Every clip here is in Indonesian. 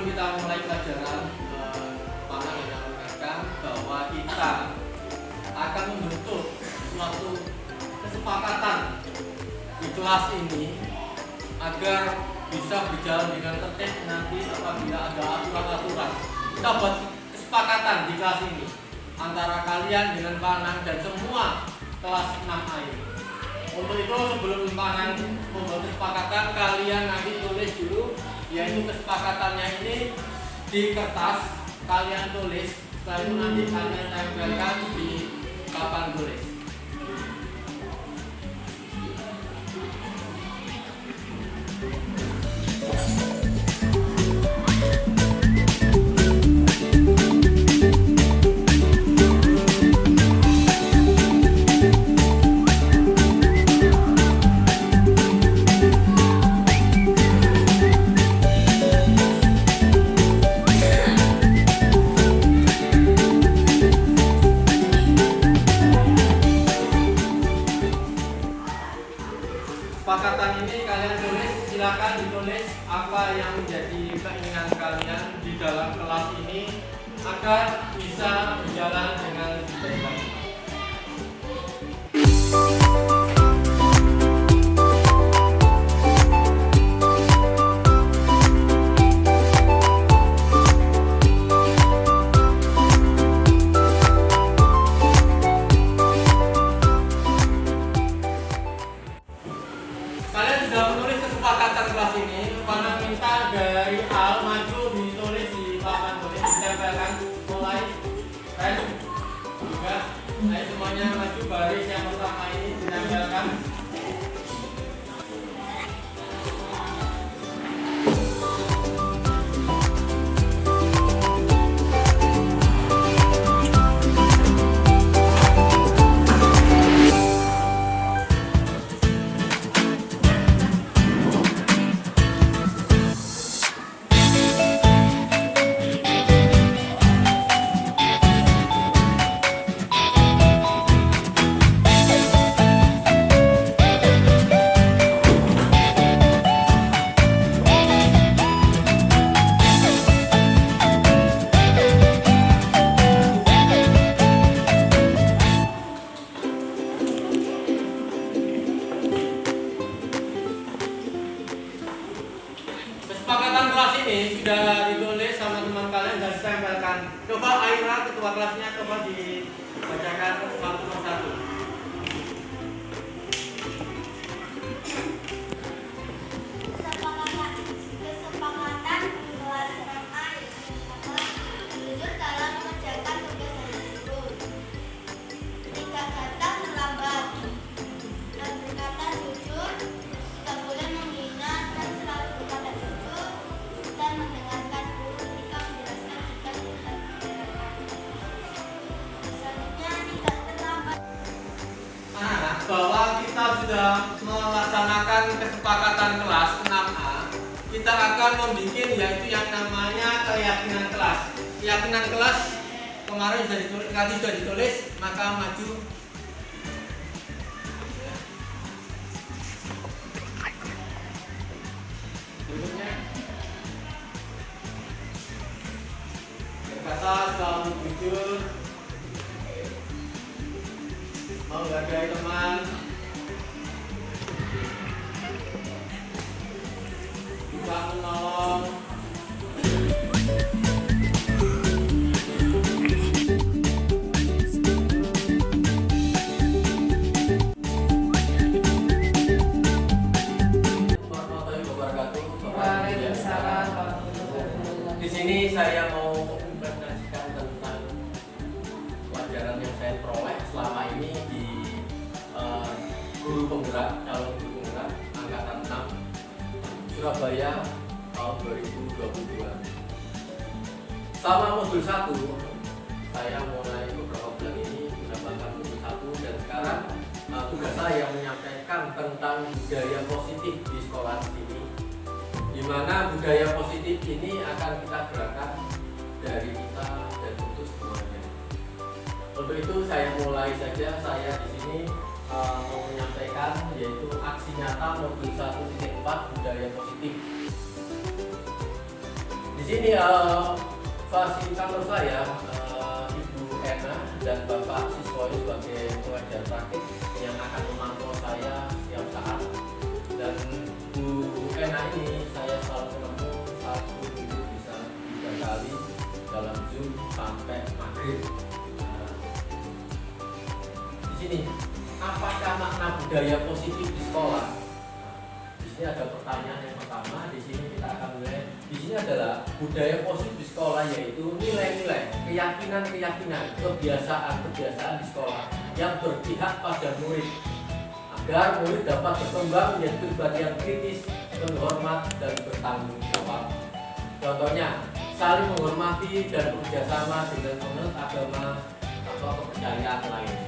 sebelum kita mulai pelajaran, Pak ingin mengingatkan bahwa kita akan membentuk suatu kesepakatan di kelas ini agar bisa berjalan dengan tertib. Nanti apabila ada aturan-aturan, kita buat kesepakatan di kelas ini antara kalian dengan Pak Anang dan semua kelas 6A ini. Untuk itu sebelum Pak Anang membuat kesepakatan, kalian nanti tulis dulu, yaitu kesepakatannya ini di kertas, kalian tulis. Setelah itu nanti kalian tempelkan di papan tulis. Kesepakatan ini kalian tulis, silakan ditulis apa yang menjadi keinginan kalian di dalam kelas ini agar bisa berjalan dengan lebih baik. Kalian sudah menulis kesepakatan kelas ini. Panang minta dari Al maju ditulis di papan tulis, ditempelkan. Mulai Ren juga. Ayo semuanya maju, baris yang pertama ini ditempelkan. Kesepakatan kelas ini sudah ditulis sama teman kalian dan ditempelkan. Coba Aira, ketua kelasnya, coba dibacakan satu persatu. Kesepakatan kelas 6A jujur dalam mengerjakan tugas dari guru. Tidak datang terlambat dan berkata jujur. Tidak boleh menghina dan selalu berkata jujur dan mendengarkan guru ketika menjelaskan jika tidak dibenarkan. Selanjutnya tidak terlambat. Anak-anak, bahwa kita sudah melaksanakan kesepakatan kelas 6A, kita akan membuat yaitu yang namanya keyakinan kelas. Keyakinan kelas kemarin sudah ditulis, tadi sudah ditulis, maka maju. Berikutnya, berkata selalu jujur, menghargai teman, bisa menolong, warahmatullahi wabarakatuh. Waalaikumsalam. Di sini saya mau mempresentasikan tentang pelajaran yang saya peroleh selama ini di guru penggerak, calon guru penggerak angkatan 6 Surabaya tahun 2022. Selama modul 1 saya mulai beberapa bulan ini mendapatkan modul 1 dan sekarang tugas saya menyampaikan tentang budaya positif di sekolah ini, di mana budaya positif ini akan kita gerakkan dari kita dan untuk semuanya. Untuk itu saya mulai saja. Saya di sini mau menyampaikan yaitu aksi nyata modul 1.4 budaya positif. Di sini fasilitator saya Ibu Ena dan Bapak Siswoyo sebagai pengajar praktik yang akan memantau saya setiap saat. Dan Bu Ena ini saya selalu ketemu satu minggu bisa 3 kali dalam Zoom sampai maghrib. Di sini, apakah makna budaya positif di sekolah? Di sini ada pertanyaan yang pertama. Di sini kita akan mulai. Di sini adalah budaya positif di sekolah, yaitu nilai-nilai, keyakinan-keyakinan, kebiasaan-kebiasaan di sekolah yang berpihak pada murid, agar murid dapat berkembang menjadi pribadi yang kritis, terhormat, dan bertanggung jawab. Contohnya, saling menghormati dan bekerjasama dengan menurut agama atau kepercayaan lain.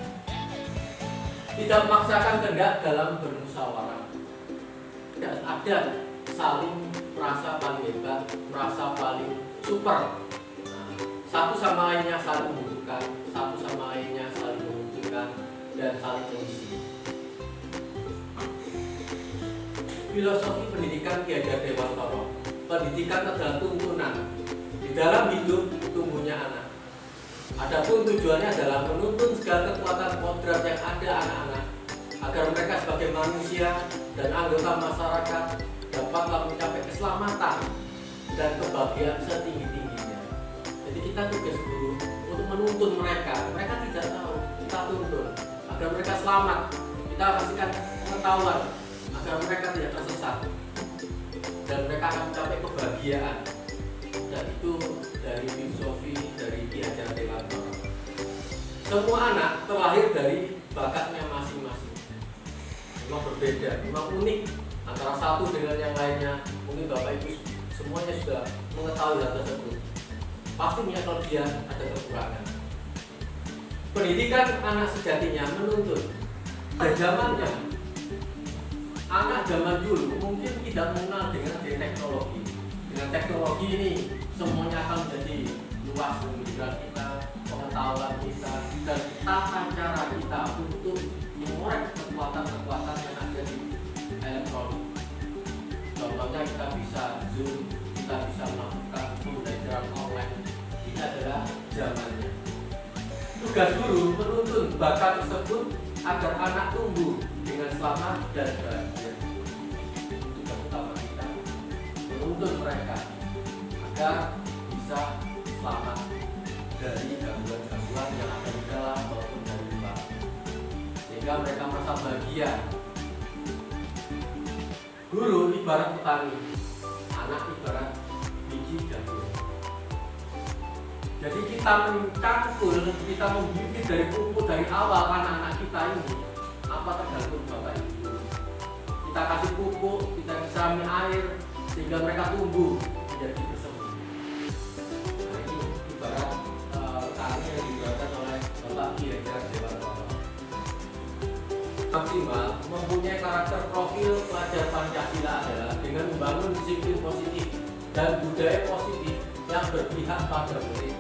Tidak memaksakan kehendak dalam bermusyawarah. Tidak ada saling merasa paling hebat, merasa paling super. Satu sama lainnya saling membutuhkan, satu sama lainnya saling menguntungkan, dan saling mengisi. Filosofi pendidikan Ki Hajar Dewantara. Pendidikan adalah tuntunan di dalam hidup tumbuhnya anak. Adapun tujuannya adalah menuntun segala kekuatan kodrat yang ada anak-anak agar mereka sebagai manusia dan anggota masyarakat dapatlah mencapai keselamatan dan kebahagiaan setinggi-tingginya. Jadi kita tugas guru untuk menuntun mereka. Mereka tidak tahu, kita tuntun agar mereka selamat. Kita kasihkan pengetahuan agar mereka tidak tersesat dan mereka akan mencapai kebahagiaan. Dan itu dari filosofi dari Ki Hajar Dewantara. Semua anak terlahir dari bakatnya masing-masing. Memang berbeda, memang unik antara satu dengan yang lainnya. Mungkin Bapak Ibu semuanya sudah mengetahui hal tersebut. Pasti punya kelebihan, ada kekurangan. Pendidikan anak sejatinya menuntun. Dan zamannya, anak zaman dulu mungkin tidak mengenal dengan teknologi. Dengan teknologi ini semuanya akan menjadi luas pemikiran kita, pengetahuan kita, dan tata cara kita untuk mengorek kekuatan-kekuatan yang ada di elektronik. Contohnya kita bisa Zoom, kita bisa melakukan pembelajaran online. Ini adalah zamannya. Tugas guru menuntun bakat tersebut agar anak tumbuh dengan selamat dan bahagia. Tugas utama kita menuntun mereka agar bisa selamat dari gangguan-gangguan yang ada di dalam maupun dari luar, sehingga mereka merasa bahagia. Guru ibarat petani, anak ibarat biji jagung. Jadi kita mencangkul, kita membibit dari pupuk dari awal anak-anak kita ini, apa tergantung Bapak Ibu. Kita kasih pupuk, kita sirami air, sehingga mereka tumbuh menjadi bersemi. Nah ini ibarat petani yang diibaratkan oleh Bapak Ki Hajar Dewantara. Maksimal mempunyai karakter profil pelajar Pancasila adalah dengan membangun disiplin positif dan budaya positif yang berpihak pada murid.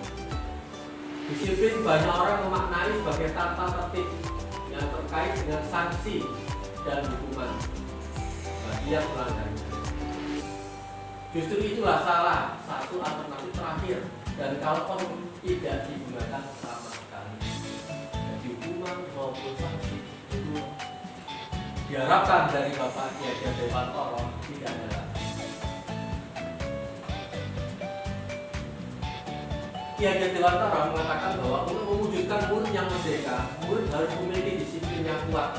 Disiplin banyak orang memaknai sebagai tata tertib yang terkait dengan sanksi dan hukuman bagi yang melanggarnya. Justru itulah salah satu alternatif terakhir, dan kalau tidak digunakan sama sekali, jadi hukuman maupun sanksi itu diharapkan dari Bapak Ki Hajar Dewantara tidak ada. Ki Hajar Dewantara mengatakan bahwa untuk mewujudkan murid yang merdeka, murid harus memiliki disiplin yang kuat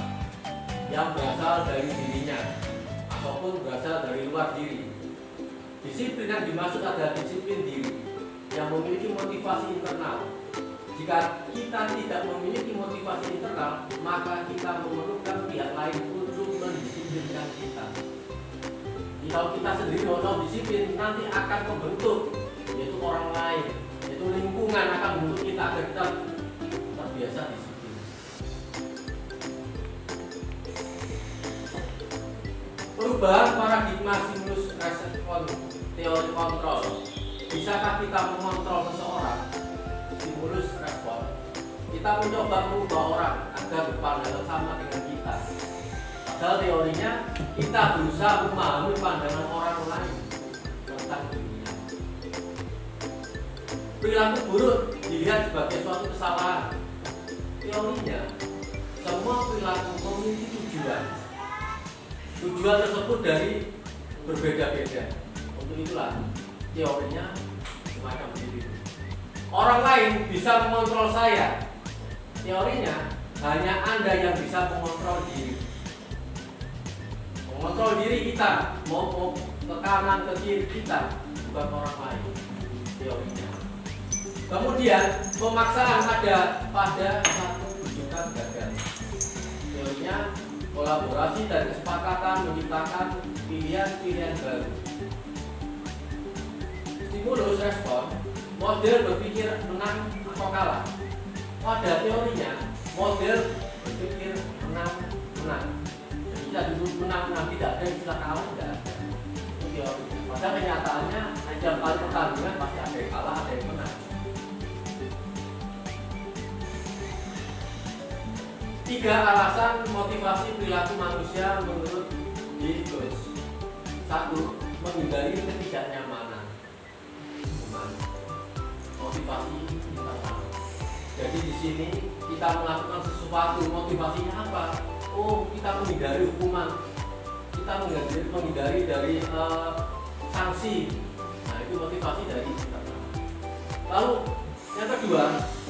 yang berasal dari dirinya ataupun berasal dari luar diri. Disiplin yang dimaksud adalah disiplin diri yang memiliki motivasi internal. Jika kita tidak memiliki motivasi internal, maka kita memerlukan pihak lain untuk mendisiplinkan kita. Jika kita sendiri mau disiplin, nanti akan membentuk, yaitu orang lain, yaitu lingkungan akan membentuk kita agar kita terbiasa disiplin. Perubahan paradigma stimulus respons teori kontrol. Bisakah kita mengontrol seseorang? Stimulus respon. Kita mencoba mengubah orang agar berpandangan sama dengan kita. Padahal teorinya kita berusaha memahami pandangan orang lain tentang dunia. perilaku buruk dilihat sebagai suatu kesalahan. Teorinya, semua perilaku memiliki tujuan. Tujuan tersebut dari berbeda-beda. Untuk itulah teorinya semacam begitu. Orang lain bisa mengontrol saya. Teorinya hanya Anda yang bisa mengontrol diri. Mengontrol diri kita, mau ke kanan ke kiri kita, bukan orang lain. Teorinya. Kemudian pemaksaan ada pada satu rujukan gagal. Teorinya kolaborasi dan kesepakatan menciptakan pilihan-pilihan baru. Stimulus respon, model berpikir menang atau kalah. Pada teorinya, model berpikir menang. Jadi kita duduk menang, tidak ada istilah kalah, tidak ada. Itu teori. Pada kenyataannya, setiap kali pertandingan pasti ada yang kalah, ada yang menang. 3 alasan motivasi perilaku manusia menurut Dickoes. 1. Menghindari ketidaknyamanan. Motivasi internal. Jadi di sini kita melakukan sesuatu, motivasinya apa? Oh, kita menghindari hukuman, kita menghindari dari sanksi. Nah, itu motivasi dari internal. Lalu yang kedua,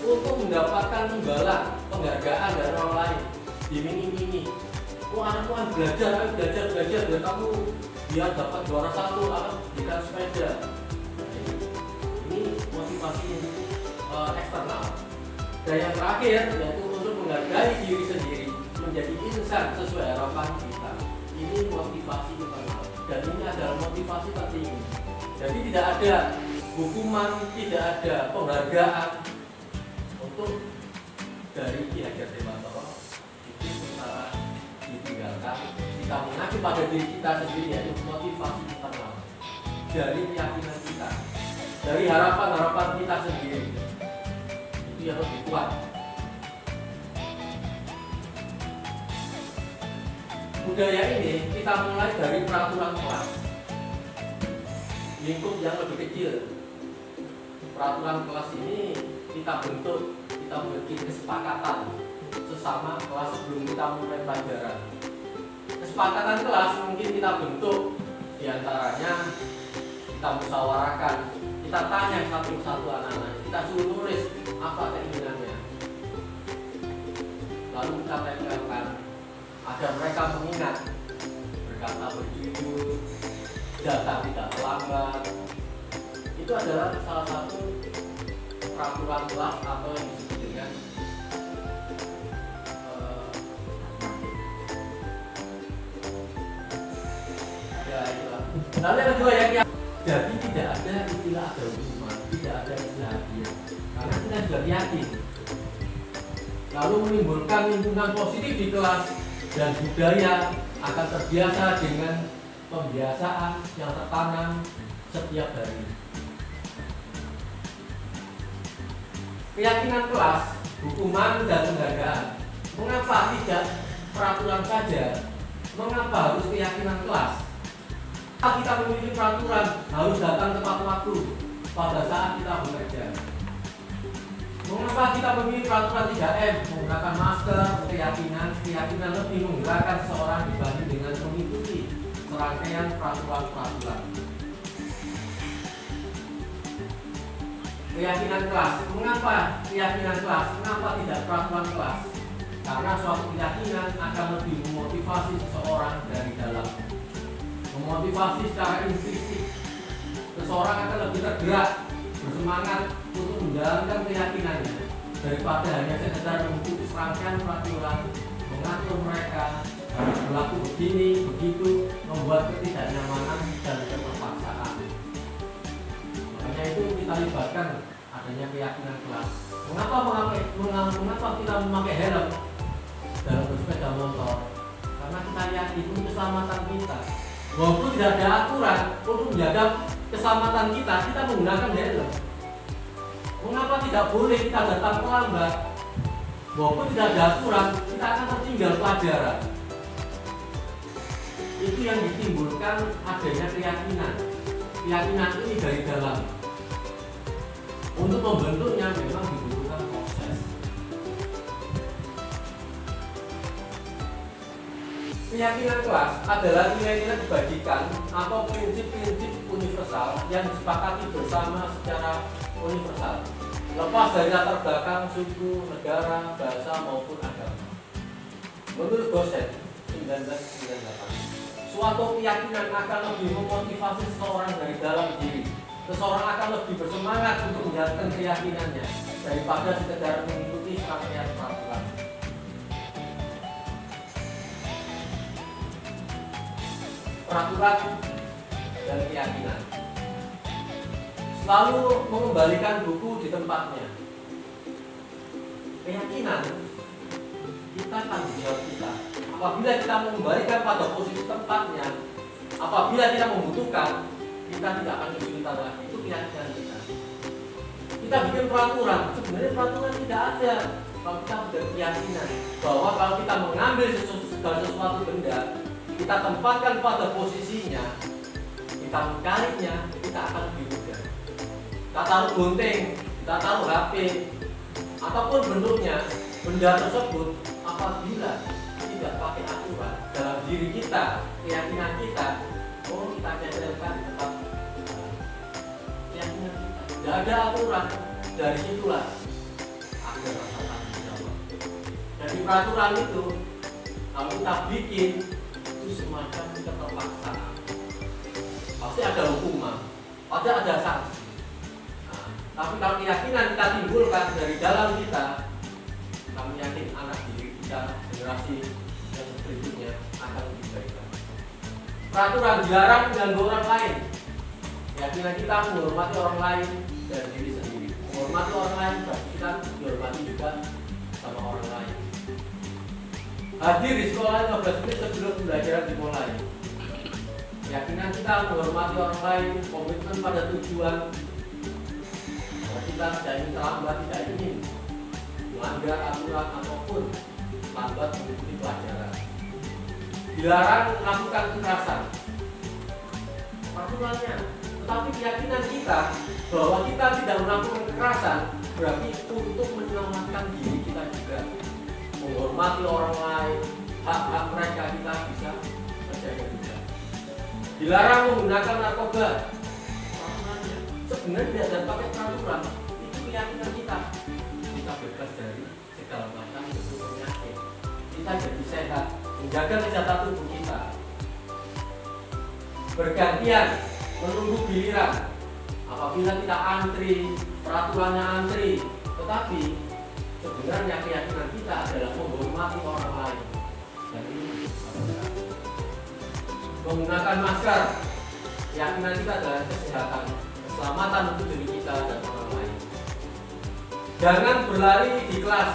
untuk mendapatkan imbalan, penghargaan dari orang lain, diiming-imingi. Oh, anakku belajar biar kamu biar dapat juara 1, berikan sepeda. Ini motivasi eksternal. Dan yang terakhir yaitu untuk menghargai diri sendiri, menjadi insan sesuai harapan kita. Ini motivasi internal. Dan ini adalah motivasi tertinggi. Jadi tidak ada hukuman, tidak ada penghargaan untuk dari Ki Hajar Dewantara. Itu sementara ditinggalkan. Kita mengacu pada diri kita sendiri, yaitu motivasi internal dari keyakinan kita, dari harapan-harapan kita sendiri. Itu yang lebih kuat. Budaya ini kita mulai dari peraturan kelas, lingkup yang lebih kecil. Peraturan kelas ini kita bentuk, kita memiliki kesepakatan sesama kelas sebelum kita mulai pelajaran. Kesepakatan kelas mungkin kita bentuk, diantaranya kita musyawarahkan, kita tanya satu-satu anak-anak, kita suruh nulis apa keinginannya, lalu kita tempelkan agar mereka mengingat, berkata berjujur, datang tidak terlambat. Itu adalah salah satu peraturan kelas atau yang disebut dengan lalu yang kedua jadi tidak ada istilah ada hukuman, tidak ada istilah hadiah, karena kita sudah yakin. Lalu menimbulkan lingkungan positif di kelas dan budaya akan terbiasa dengan pembiasaan yang tertanam setiap hari. Keyakinan kelas, hukuman dan penghargaan. Mengapa tidak peraturan saja? Mengapa harus keyakinan kelas? Kita memiliki peraturan harus datang tepat waktu pada saat kita bekerja. Mengapa kita memiliki peraturan 3M, menggunakan masker, keyakinan lebih menggerakkan seseorang dibanding dengan mengikuti serangkaian peraturan-peraturan. Keyakinan kelas, mengapa keyakinan kelas? Mengapa tidak peraturan kelas? Karena suatu keyakinan akan lebih memotivasi seseorang dari dalam. Memotivasi secara instinktif, seseorang akan lebih tergerak, bersemangat untuk menjalankan keyakinannya daripada hanya sekedar mengikuti serangkaian peraturan, mengatur mereka berlaku begini, begitu, membuat ketidaknyamanan dan keterpaksaan. Makanya itu kita libatkan adanya keyakinan kelas. Mengapa kita memakai helm dalam bersepeda motor? Karena kita yakin itu keselamatan kita. Walaupun tidak ada aturan untuk menjaga keselamatan kita menggunakan helm. Mengapa tidak boleh kita datang terlambat? Walaupun tidak ada aturan, kita akan tertinggal pelajaran. Itu yang ditimbulkan adanya keyakinan. Keyakinan ini dari dalam. Untuk membentuknya memang dibutuhkan proses. Keyakinan kelas adalah nilai-nilai kebajikan atau prinsip-prinsip universal yang disepakati bersama secara universal, lepas dari latar belakang suku, negara, bahasa maupun agama. Menurut dosen 1998, suatu keyakinan akan lebih memotivasi seseorang dari dalam diri. Seseorang akan lebih bersemangat untuk menjalankan keyakinannya daripada sekedar mengikuti serangkaian peraturan. Peraturan dan keyakinan selalu mengembalikan buku di tempatnya. Keyakinan kita tanggung jawab kita. Apabila kita mengembalikan pada posisi tempatnya, apabila kita membutuhkan, kita tidak akan kesulitan lagi. Itu keyakinan kita. Kita bikin peraturan, sebenarnya peraturan tidak ada. Kalau kita berkeyakinan bahwa kalau kita mengambil sesuatu benda, kita tempatkan pada posisinya, kita mencarinya, kita akan lebih mudah. Kita taruh gunting, kita taruh HP, ataupun bentuknya, benda tersebut apabila tidak pakai aturan dalam diri kita, keyakinan kita, kita catatkan di tempat keyakinan kita. Tidak ada aturan, dari situlah ada rasa tanggung jawab. Dari peraturan itu, kalau kita bikin itu semacam keterpaksaan. Pasti ada hukuman, pasti ada sanksi. Nah, tapi kalau keyakinan kita timbulkan dari dalam kita, kami yakin anak didik kita, generasi yang berikutnya akan lebih baik. Peraturan dilarang mengganggu orang lain. Keyakinan kita menghormati orang lain dan diri sendiri. Menghormati orang lain berarti kita dihormati juga sama orang lain. Hadir di sekolah 15 menit sebelum pembelajaran dimulai. Keyakinan kita menghormati orang lain, komitmen pada tujuan. Bahwa kita tidak ingin terlambat, tidak ingin melanggar aturan ataupun lambat mengikuti pelajaran. Dilarang melakukan kekerasan. Peraturannya, tetapi keyakinan kita bahwa kita tidak melakukan kekerasan berarti untuk menyelamatkan diri kita juga, menghormati orang lain, hak-hak mereka kita bisa menjaga juga. Dilarang menggunakan narkoba. Peraturannya sebenarnya tidak ada pakai peraturan, itu keyakinan kita. Kita bebas dari segala macam bentuk penyakit. Kita jadi sehat, menjaga kesehatan tubuh kita. Bergantian menunggu giliran. Apabila kita antri, peraturannya antri, tetapi sebenarnya keyakinan kita adalah menghormati orang lain. Dan ini menggunakan masker. Keyakinan kita adalah kesehatan, keselamatan untuk diri kita dan orang lain. Jangan berlari di kelas.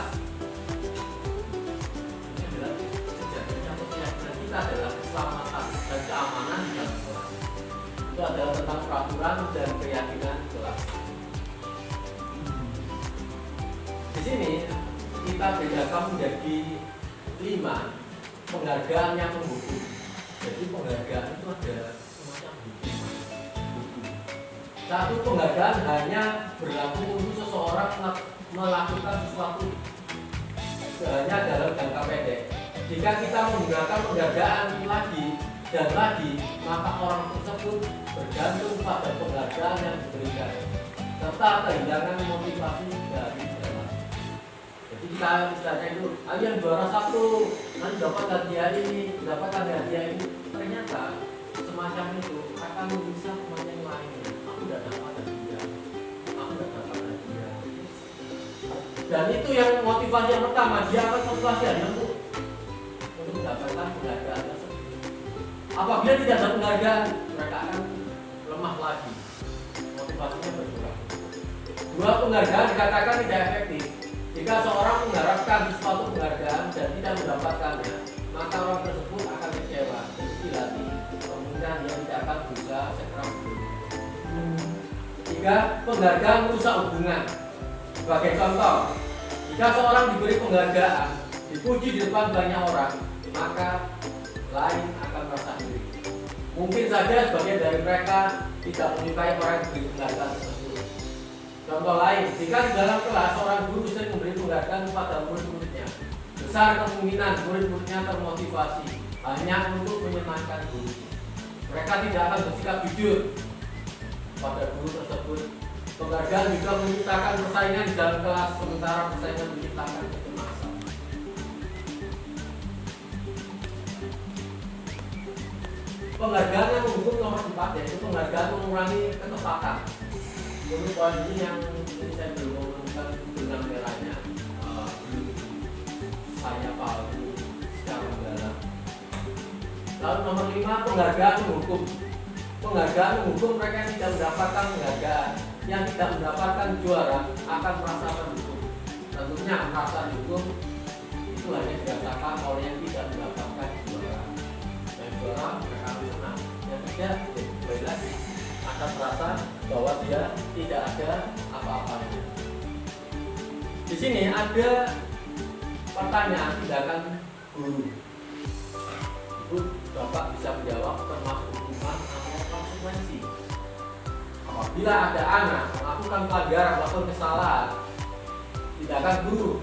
Ini adalah sejatinya keyakinan kita adalah keselamatan dan keamanan di dalam kelas. Itu adalah tentang peraturan dan keyakinan kelas. Di sini kita bedakan menjadi 5 penghargaan yang menghukum. Jadi penghargaan itu ada semacam buku. Satu penghargaan hanya berlaku untuk seseorang melakukan sesuatu hanya dalam jangka pendek. Jika kita menggunakan penghargaan lagi dan lagi, maka orang tersebut bergantung pada penghargaan yang diberikan serta kehilangan motivasi dari dalam. Jadi kita istilahnya itu, yang juara satu nanti dapat hadiah ini, dapatkan hadiah ini. Ternyata semacam itu akan bisa semacam lain. Aku tidak dapat hadiah, aku tidak dapat hadiah. Dan itu yang motivasi yang pertama, dia akan motivasi untuk mendapatkan penghargaan tersebut. Apabila tidak ada penghargaan, mereka akan lemah lagi, motivasinya berkurang. 2, penghargaan dikatakan tidak efektif. Jika seorang mengharapkan suatu penghargaan dan tidak mendapatkannya, maka orang tersebut akan kecewa, jadi dilatih, kemungkinan dia tidak akan berusaha sekeras dulu. 3, penghargaan merusak hubungan. Sebagai contoh, jika seorang diberi penghargaan, dipuji di depan banyak orang, maka lain akan merasa iri. Mungkin saja sebagian dari mereka tidak menyukai orang yang diberi penghargaan tersebut. Contoh lain, jika di dalam kelas seorang guru sering memberi penghargaan kepada murid-muridnya, besar kemungkinan murid-muridnya termotivasi hanya untuk menyenangkan guru. Mereka tidak akan bersikap jujur pada guru tersebut. Penghargaan juga menciptakan persaingan di dalam kelas, sementara persaingan menciptakan kecemasan. Penghargaan yang menghukum nomor 4 yaitu penghargaan mengurangi ketepatan. Untuk poin ini yang ini saya belum menemukan benang merahnya, belum saya pahami secara mendalam. Lalu nomor 5, penghargaan menghukum. Penghargaan menghukum mereka yang tidak mendapatkan penghargaan. Yang tidak mendapatkan juara akan merasa terhukum. Tentunya merasa dihukum itu hanya dirasakan oleh yang tidak mendapatkan juara. Yang juara mereka senang, yang tidak kembali lagi akan merasa bahwa dia tidak ada apa-apanya. Di sini ada pertanyaan tindakan guru. Ibu, Bapak bisa menjawab termasuk hukuman atau konsekuensi. Apabila ada anak melakukan pelanggaran atau kesalahan, tindakan guru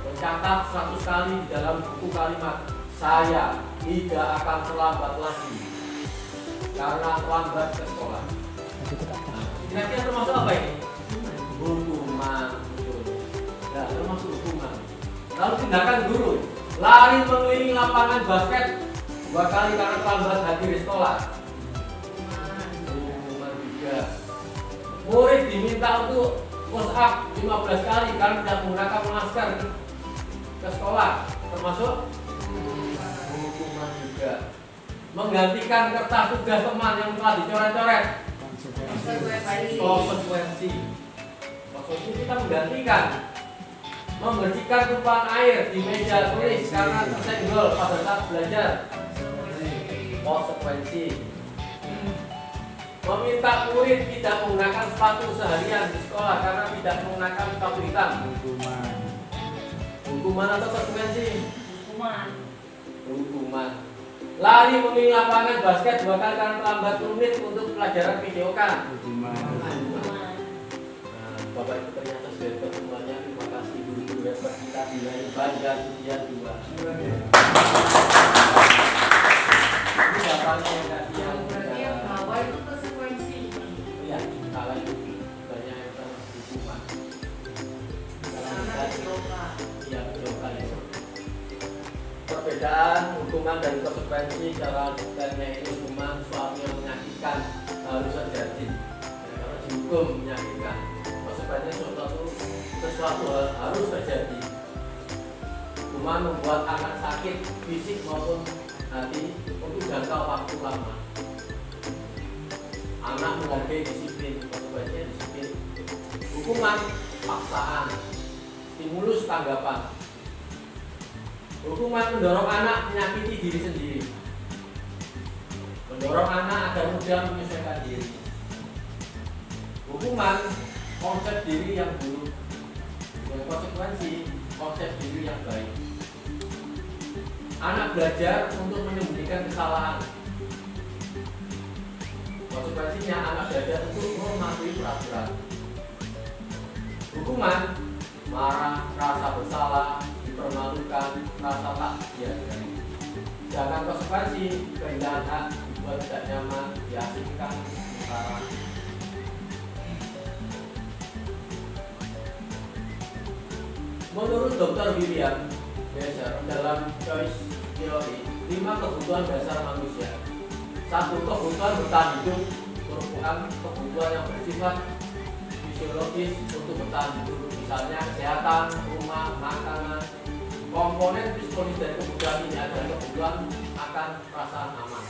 mencatat 100 kali di dalam buku kalimat saya tidak akan terlambat lagi karena terlambat ke sekolah. Kira-kira termasuk apa ini? Hukuman. Ya, termasuk hukuman. Lalu tindakan guru lari mengelilingi lapangan basket 2 kali karena terlambat hadir di sekolah. Hukuman juga. Murid diminta untuk push up 15 kali karena tidak menggunakan masker ke sekolah. Termasuk hukuman juga. Menggantikan kertas tugas teman yang telah dicoret-coret. Konsekuensi. Maksudnya kita menggantikan. Membersihkan tumpahan air di meja tulis karena tersenggol pada saat belajar. Konsekuensi. Meminta murid tidak menggunakan sepatu seharian di sekolah karena tidak menggunakan sepatu hitam. Hukuman atau konsekuensi? Hukuman. Lari memilih lapangan basket 2 kali karena terlambat menit untuk pelajaran videokan. Bapak Ibu ternyata sudah pertemuannya. Terima kasih guru-guru hebat kita di lain Banjar Ujian 2. Ini bapaknya yang kasih yang bahwa itu konsekuensi. iya, kalau itu banyak yang termasuk hukuman. Yang coba itu perbedaan hukuman dan konsekuensi cara detailnya itu hukuman suatu yang menyakitkan harus terjadi. Kalau dihukum menyakitkan, konsekuensinya sesuatu harus terjadi. Hukuman membuat anak sakit fisik maupun hati untuk jangka waktu lama. Anak menghargai disiplin, konsekuensinya disiplin. Hukuman paksaan, stimulus tanggapan. Hukuman mendorong anak menyakiti diri sendiri, mendorong anak agar mudah menyelesaikan diri. Hukuman konsep diri yang buruk, dan konsekuensi konsep diri yang baik. Anak belajar untuk menyembunyikan kesalahan. Konsekuensinya anak belajar untuk mematuhi peraturan. Hukuman marah, rasa bersalah, dipermalukan, rasa tak dihargai. Sedangkan konsekuensi keindahan hak, dibuat tidak nyaman, diasingkan, marah. Menurut Dr. William Besser dalam Choice Theory, 5 kebutuhan dasar manusia. 1. Kebutuhan bertahan hidup merupakan kebutuhan yang bersifat fisiologis untuk bertahan hidup, misalnya kesehatan, rumah, makanan. Komponen psikologis dari kebutuhan ini adalah kebutuhan akan perasaan aman.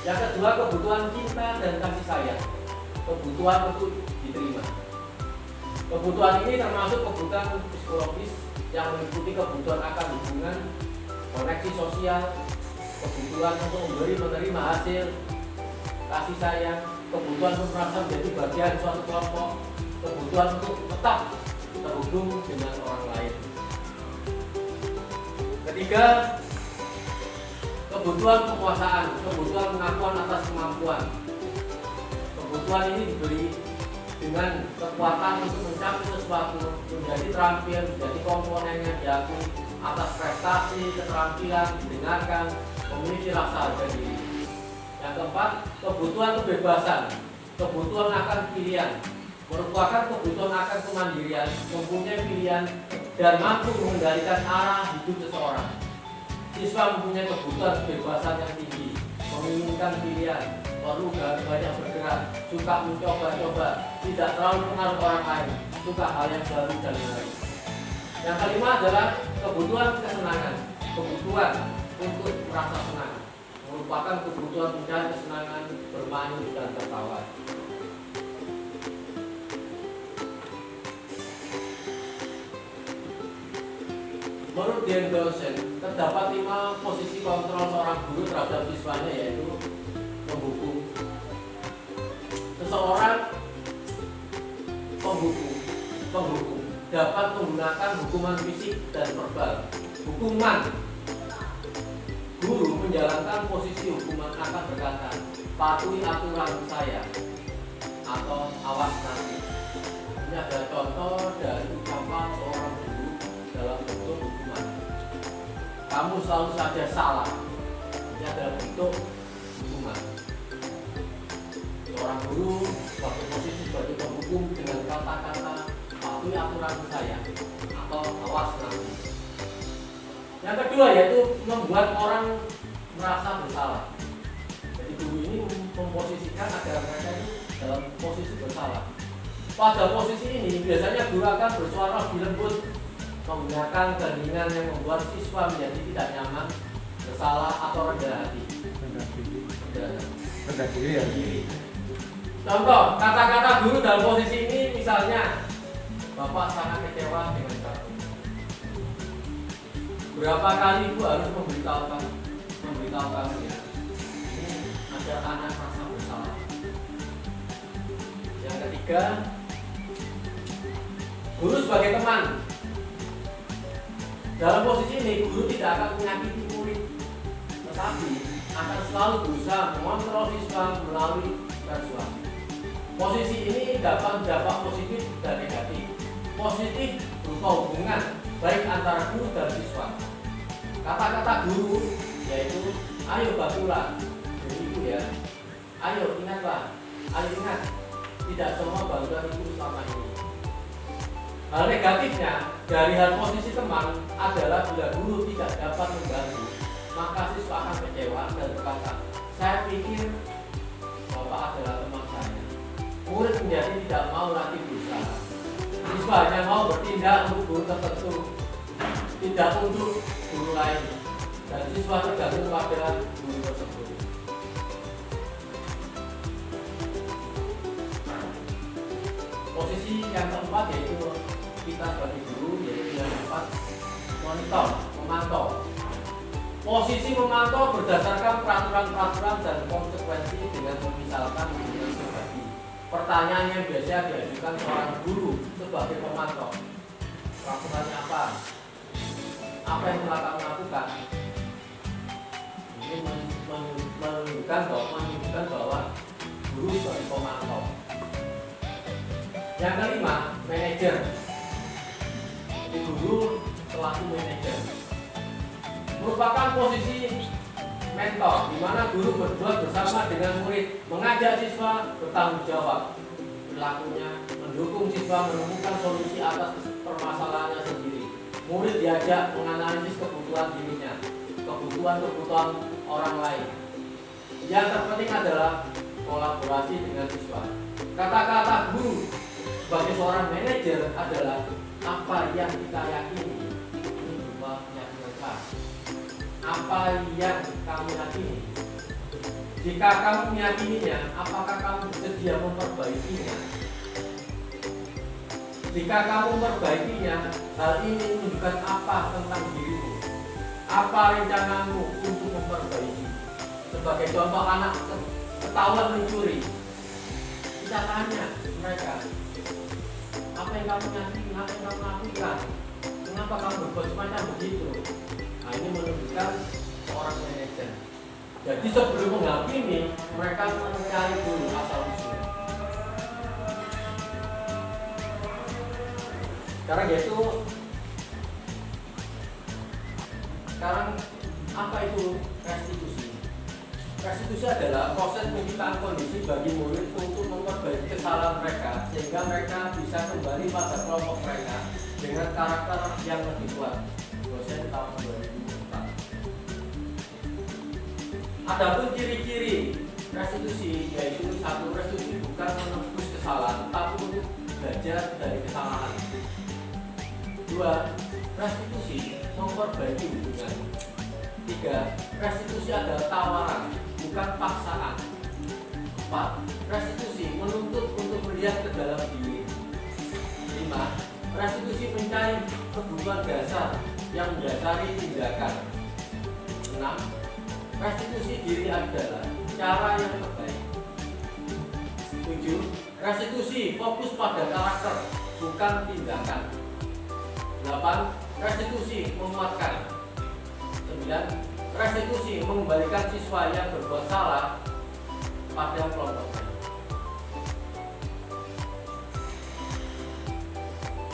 Yang kedua, kebutuhan cinta dan kasih sayang, kebutuhan untuk diterima. Kebutuhan ini termasuk kebutuhan psikologis yang meliputi kebutuhan akan hubungan, koneksi sosial, kebutuhan untuk memberi menerima hasil, kasih sayang, kebutuhan untuk merasa menjadi bagian suatu kelompok, kebutuhan untuk tetap terhubung dengan orang lain. Ketiga, kebutuhan kekuasaan, kebutuhan pengakuan atas kemampuan. Kebutuhan ini diberi dengan kekuatan untuk mencapai sesuatu, menjadi terampil, menjadi komponennya diakui atas prestasi, keterampilan, didengarkan, memiliki rasa harga diri. Yang keempat, kebutuhan kebebasan, kebutuhan akan pilihan, merupakan kebutuhan akan kemandirian, mempunyai pilihan, dan mampu mengendalikan arah hidup seseorang. Siswa mempunyai kebutuhan kebebasan yang tinggi, menginginkan pilihan, perlu banyak bergerak, suka mencoba-coba, tidak terlalu pengaruh orang lain, suka hal yang baru dan menarik. Yang kelima adalah kebutuhan kesenangan, kebutuhan untuk merasa senang, merupakan kebutuhan mencari kesenangan, bermain dan tertawa. Menurut Dan Dawson, terdapat 5 posisi kontrol seorang guru terhadap siswanya, yaitu menghukum. Seseorang penghukum dapat menggunakan hukuman fisik dan verbal. Hukuman guru menjalankan posisi hukuman akan berkata, patuhi aturan saya atau awas nanti. Ini adalah contoh dari ucapan seorang guru dalam bentuk hukuman. Kamu selalu saja salah. Ini adalah bentuk hukuman. Seorang guru sebagai posisi sebagai penghukum dengan kata-kata patuhi aturan saya atau awas nanti. Yang kedua yaitu membuat orang merasa bersalah. Jadi guru ini memposisikan agar mereka itu dalam posisi bersalah. Pada posisi ini biasanya guru akan bersuara lebih lembut, menggunakan keheningan yang membuat siswa menjadi tidak nyaman, bersalah atau rendah hati. Rendah diri. Contoh, kata-kata guru dalam posisi ini misalnya, Bapak sangat kecewa dengan kamu. Berapa kali ibu harus memberitahu kamu ya? Ini agar anak merasa bersalah. Yang ketiga, guru sebagai teman. Dalam posisi ini guru tidak akan menyakiti murid, tetapi akan selalu berusaha mengontrol siswa melalui persuasi. Posisi ini dapat positif dan negatif. Positif berupa hubungan baik antara guru dan siswa. Kata-kata guru yaitu ayo bantulah, jadi ibu ya. Ayo ingatlah, ayo ingat, tidak semua bantuan ibu selama ini. Hal negatifnya dari hal posisi teman adalah bila guru tidak dapat membantu, maka siswa akan kecewa dan berkata, saya pikir Bapak adalah teman saya. Murid menjadi tidak mau lagi berusaha. Siswa hanya mau bertindak untuk guru tertentu, tidak untuk guru lain, dan siswa tergantung pada guru tersebut. Posisi yang keempat yaitu kita sebagai guru, yaitu yang keempat monitor, memantau. Posisi memantau berdasarkan peraturan-peraturan dan konsekuensi dengan memisalkan hubungan pribadi. Pertanyaan yang biasa diajukan seorang guru sebagai pemantau. Peraturannya apa? Apa yang telah kamu lakukan? Ini menunjukkan bahwa guru sebagai pemantau. Yang kelima, manajer. Jadi guru selaku manajer merupakan posisi mentor, di mana guru berdua bersama dengan murid mengajak siswa bertanggung jawab perilakunya, mendukung siswa menemukan solusi atas permasalahannya sendiri. Murid diajak menganalisis kebutuhan dirinya, kebutuhan orang lain. Yang terpenting adalah kolaborasi dengan siswa. Kata-kata guru sebagai seorang manajer adalah apa yang kita yakini. Ini berupa keyakinan keras. Apa yang kamu yakini? Jika kamu meyakininya, apakah kamu bersedia memperbaikinya? Jika kamu memperbaikinya, hal ini menunjukkan apa tentang dirimu? Apa rencanamu untuk memperbaiki? Sebagai contoh, anak ketahuan mencuri, kita tanya mereka, apa yang kamu yakini, apa yang kamu lakukan? Kenapa kamu berbuat semacam begitu? Nah, ini menunjukkan seorang manajer. Jadi sebelum menghakimi, mereka mencari dulu asal usulnya. Sekarang apa itu restitusi? Restitusi adalah proses penciptaan kondisi bagi murid untuk memperbaiki kesalahan mereka sehingga mereka bisa kembali pada kelompok mereka dengan karakter yang lebih kuat. Dosen tahun 2004. Adapun ciri-ciri restitusi yaitu satu, restitusi bukan menebus kesalahan, tapi untuk belajar dari kesalahan. Dua, restitusi memperbaiki hubungan. Tiga, restitusi adalah tawaran, bukan paksaan. Empat, restitusi menuntut untuk melihat ke dalam diri. Lima, restitusi mencari kebutuhan dasar yang mendasari tindakan. Enam, restitusi diri adalah cara yang terbaik. Tujuh, restitusi fokus pada karakter, bukan tindakan. 8. Restitusi menguatkan. 9. Restitusi mengembalikan siswa yang berbuat salah pada kelompoknya.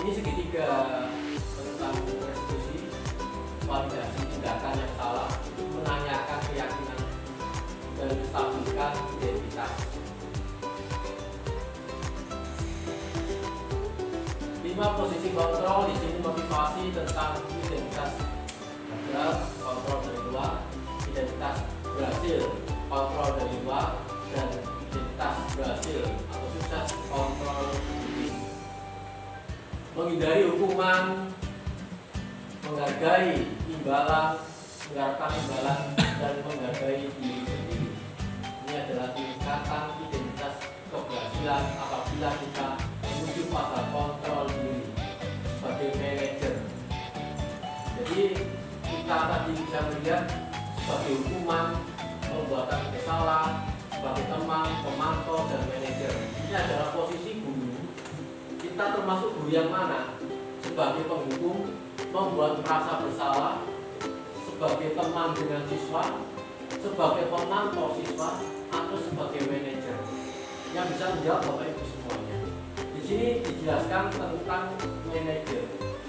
Ini segitiga tentang restitusi, validasi tindakan yang salah, menanyakan keyakinan, dan menstabilkan identitas. 5. Posisi kontrol, di sini motivasi tentang identitas gagal, kontrol dari luar, identitas berhasil, kontrol dari luar, dan identitas berhasil atau sukses, kontrol diri. Menghindari hukuman, menghargai imbalan, mengharapkan imbalan, dan menghargai diri sendiri. Ini adalah tingkatan identitas keberhasilan apabila kita menuju pada kontrol diri sebagai manajer. Jadi kita tadi bisa melihat sebagai hukuman, perbuatan kesalahan, sebagai teman, pemantau, dan manajer. Ini adalah posisi guru. Kita termasuk guru yang mana? Sebagai penghukum, membuat merasa bersalah, sebagai teman dengan siswa, sebagai pemantau siswa, atau sebagai manajer. Yang bisa menjawab Bapak Ibu semuanya. Di sini dijelaskan tentang manajer.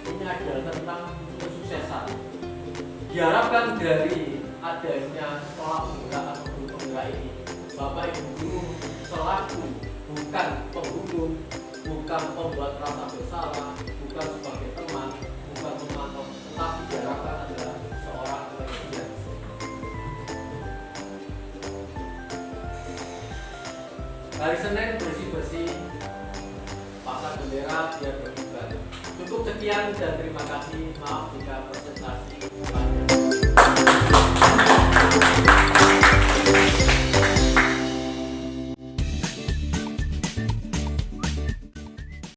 Ini adalah tentang kesuksesan. Diharapkan dari adanya sekolah penggerak atau guru penggerak ini, Bapak Ibu guru selaku bukan penghukum, bukan pembuat rasa bersalah, bukan sebagai teman, bukan pemantau, tetapi diharapkan adalah seorang manajer. Hari Senin bersih-bersih, pasang bendera biar berkibar. Cukup sekian dan terima kasih. Maaf jika presentasi panjang.